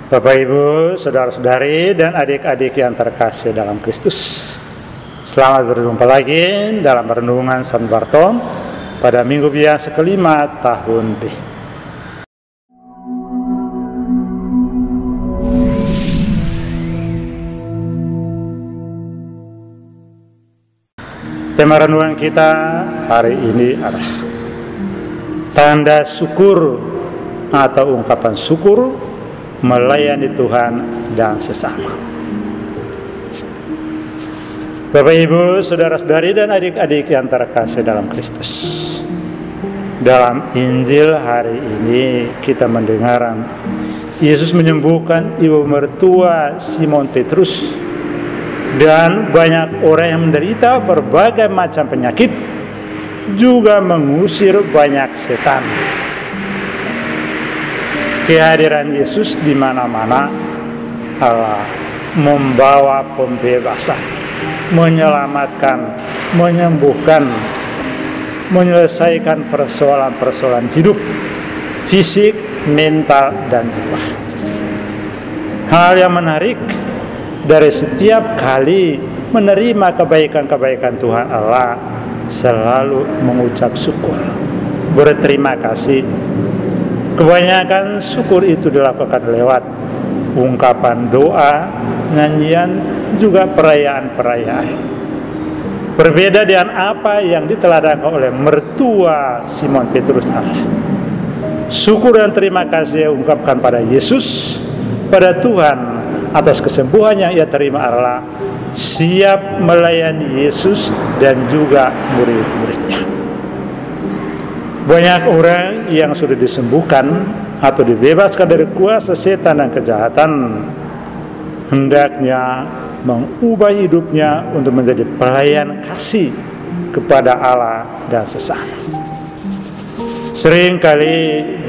Bapak, Ibu, saudara-saudari, dan adik-adik yang terkasih dalam Kristus, selamat berjumpa lagi dalam renungan San Bartom pada Minggu Biasa kelima tahun B. Tema renungan kita hari ini adalah tanda syukur atau ungkapan syukur melayani Tuhan dan sesama. Bapak, Ibu, saudara-saudari, dan adik-adik yang terkasih dalam Kristus, dalam Injil hari ini kita mendengar Yesus menyembuhkan ibu mertua Simon Petrus dan banyak orang yang menderita berbagai macam penyakit, juga mengusir banyak setan. Kehadiran Yesus di mana-mana membawa pembebasan, menyelamatkan, menyembuhkan, menyelesaikan persoalan-persoalan hidup, fisik, mental, dan jiwa. Hal yang menarik, dari setiap kali menerima kebaikan-kebaikan Tuhan Allah, selalu mengucap syukur, berterima kasih. Kebanyakan syukur itu dilakukan lewat ungkapan doa, nyanyian, juga perayaan-perayaan. Berbeda dengan apa yang diteladankan oleh mertua Simon Petrus. Syukur dan terima kasih ungkapkan pada Yesus, pada Tuhan atas kesembuhan yang ia terima Allah, siap melayani Yesus dan juga murid-muridnya. Banyak orang yang sudah disembuhkan atau dibebaskan dari kuasa setan dan kejahatan, hendaknya mengubah hidupnya untuk menjadi pelayan kasih kepada Allah dan sesama. Seringkali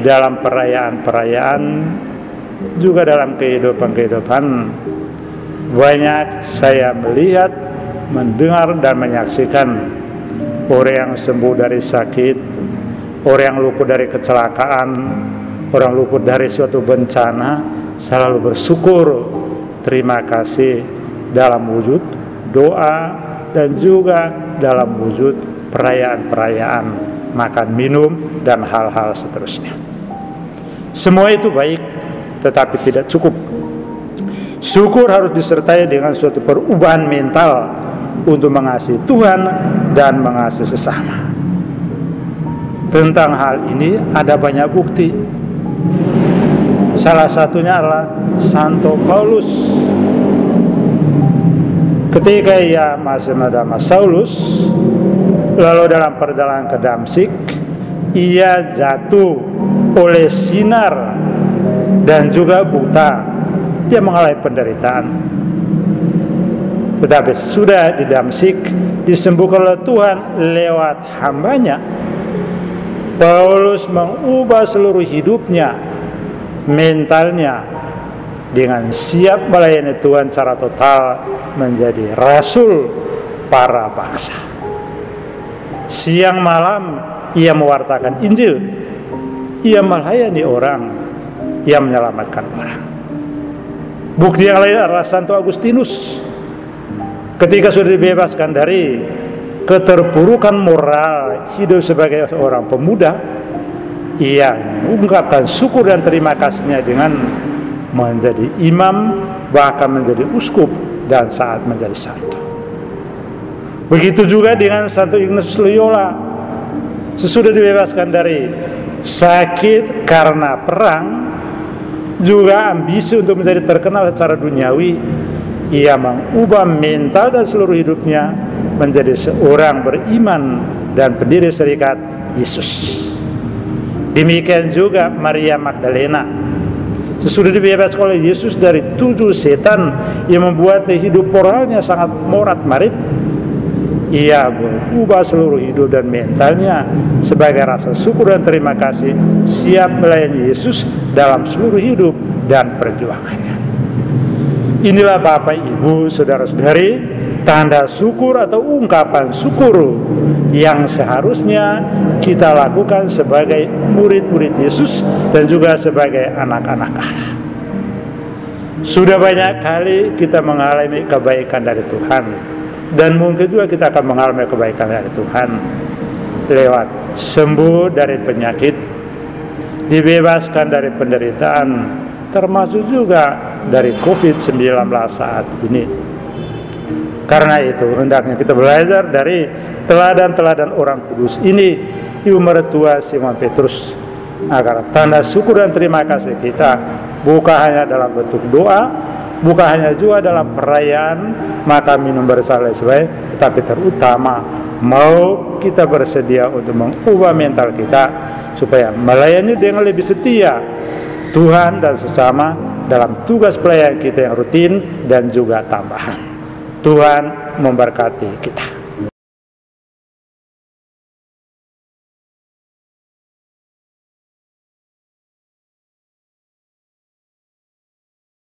dalam perayaan-perayaan, juga dalam kehidupan banyak saya melihat, mendengar, dan menyaksikan orang yang sembuh dari sakit, orang yang luput dari kecelakaan, orang luput dari suatu bencana, selalu bersyukur, terima kasih dalam wujud doa dan juga dalam wujud perayaan-perayaan, makan minum, dan hal-hal seterusnya. Semua itu baik, tetapi tidak cukup. Syukur harus disertai dengan suatu perubahan mental untuk mengasihi Tuhan dan mengasihi sesama. Tentang hal ini ada banyak bukti. Salah satunya adalah Santo Paulus. Ketika ia masih bernama Saulus, lalu dalam perjalanan ke Damsyik, ia jatuh oleh sinar dan juga buta. Dia mengalami penderitaan. Tetapi sudah di Damsyik, disembuhkan oleh Tuhan lewat hambanya. Paulus mengubah seluruh hidupnya, mentalnya, dengan siap melayani Tuhan secara total, menjadi rasul para bangsa. Siang malam ia mewartakan Injil, ia melayani orang, ia menyelamatkan orang. Bukti yang lain adalah Santo Agustinus. Ketika sudah dibebaskan dari keterpurukan moral hidup sebagai seorang pemuda, ia mengungkapkan syukur dan terima kasihnya dengan menjadi imam, bahkan menjadi uskup, dan saat menjadi santo. Begitu juga dengan Santo Ignatius Loyola. Sesudah dibebaskan dari sakit karena perang, juga ambisi untuk menjadi terkenal secara duniawi, ia mengubah mental dan seluruh hidupnya menjadi seorang beriman dan pendiri serikat Yesus. Demikian juga Maria Magdalena. Sesudah dibebaskan oleh Yesus dari 7 setan yang membuat hidup moralnya sangat morat-marit, ia berubah seluruh hidup dan mentalnya sebagai rasa syukur dan terima kasih, siap melayani Yesus dalam seluruh hidup dan perjuangannya. Inilah Bapak, Ibu, saudara-saudari, tanda syukur atau ungkapan syukur yang seharusnya kita lakukan sebagai murid-murid Yesus dan juga sebagai anak-anak Allah. Sudah banyak kali kita mengalami kebaikan dari Tuhan, dan mungkin juga kita akan mengalami kebaikan dari Tuhan lewat sembuh dari penyakit, dibebaskan dari penderitaan, termasuk juga dari COVID-19 saat ini. Karena itu hendaknya kita belajar dari teladan-teladan orang kudus ini, ibu mertua Simon Petrus, agar tanda syukur dan terima kasih kita bukan hanya dalam bentuk doa, bukan hanya juga dalam perayaan makan minum bersama, tetapi terutama mau kita bersedia untuk mengubah mental kita supaya melayani dengan lebih setia Tuhan dan sesama dalam tugas pelayanan kita yang rutin dan juga tambahan. Tuhan memberkati kita.